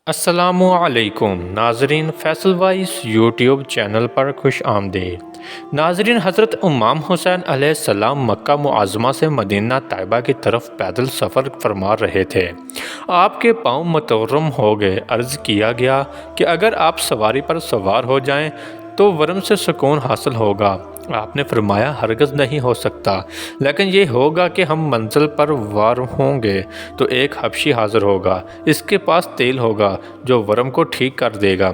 السلام علیکم ناظرین، فیصل وائس یوٹیوب چینل پر خوش آمدید۔ ناظرین، حضرت امام حسین علیہ السلام مکہ معظمہ سے مدینہ طیبہ کی طرف پیدل سفر فرما رہے تھے۔ آپ کے پاؤں متورم ہو گئے۔ عرض کیا گیا کہ اگر آپ سواری پر سوار ہو جائیں تو ورم سے سکون حاصل ہوگا۔ آپ نے فرمایا ہرگز نہیں ہو سکتا، لیکن یہ ہوگا کہ ہم منزل پر وار ہوں گے تو ایک حبشی حاضر ہوگا، اس کے پاس تیل ہوگا جو ورم کو ٹھیک کر دے گا،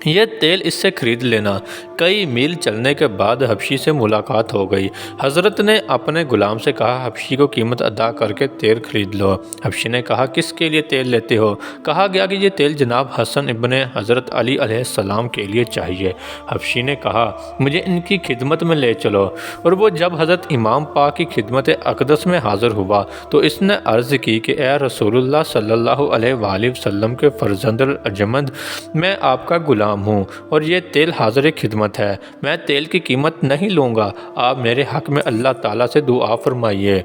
یہ تیل اس سے خرید لینا۔ کئی میل چلنے کے بعد حبشی سے ملاقات ہو گئی۔ حضرت نے اپنے غلام سے کہا حبشی کو قیمت ادا کر کے تیل خرید لو۔ حبشی نے کہا کس کے لیے تیل لیتے ہو؟ کہا گیا کہ یہ تیل جناب حسن ابن حضرت علی علیہ السلام کے لیے چاہیے۔ حبشی نے کہا مجھے ان کی خدمت میں لے چلو، اور وہ جب حضرت امام پاک کی خدمت اقدس میں حاضر ہوا تو اس نے عرض کی کہ اے رسول اللہ صلی اللہ علیہ وآلہ وسلم کے فرزند الاجمد، میں آپ کا غلام ہوں اور یہ تیل حاضر خدمت ہے، میں تیل کی قیمت نہیں لوں گا۔ آپ میرے حق میں اللہ تعالیٰ سے دعا فرمائیے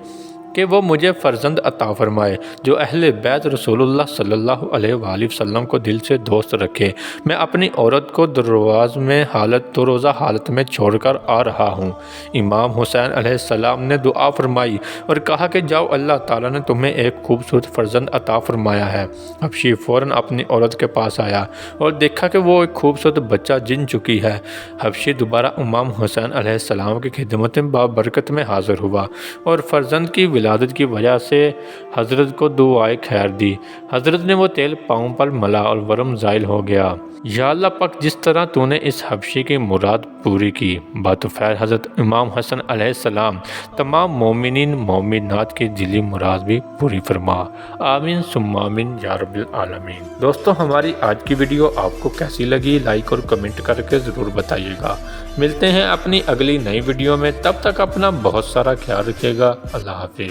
کہ وہ مجھے فرزند عطا فرمائے جو اہل بیت رسول اللہ صلی اللہ علیہ وآلہ وسلم کو دل سے دوست رکھے۔ میں اپنی عورت کو دو روزہ حالت میں چھوڑ کر آ رہا ہوں۔ امام حسین علیہ السلام نے دعا فرمائی اور کہا کہ جاؤ، اللہ تعالیٰ نے تمہیں ایک خوبصورت فرزند عطا فرمایا ہے۔ حبشی فوراً اپنی عورت کے پاس آیا اور دیکھا کہ وہ ایک خوبصورت بچہ جن چکی ہے۔ حبشی دوبارہ امام حسین علیہ السلام کی خدمت میں بابرکت میں حاضر ہوا اور فرزند کی ولادت کی وجہ سے حضرت کو دعائے خیر دی۔ حضرت نے وہ تیل پاؤں پر ملا اور ورم زائل ہو گیا۔ یا اللہ پاک، جس طرح تو نے اس حبشی کی مراد پوری کی، بطفیل حضرت امام حسن علیہ السلام تمام مومنین مومنات کی دلی مراد بھی پوری فرما۔ آمین ثم آمین یا رب العالمین۔ دوستو، ہماری آج کی ویڈیو آپ کو کیسی لگی؟ لائک اور کمنٹ کر کے ضرور بتائیے گا۔ ملتے ہیں اپنی اگلی نئی ویڈیو میں، تب تک اپنا بہت سارا خیال رکھیے گا۔ اللہ حافظ۔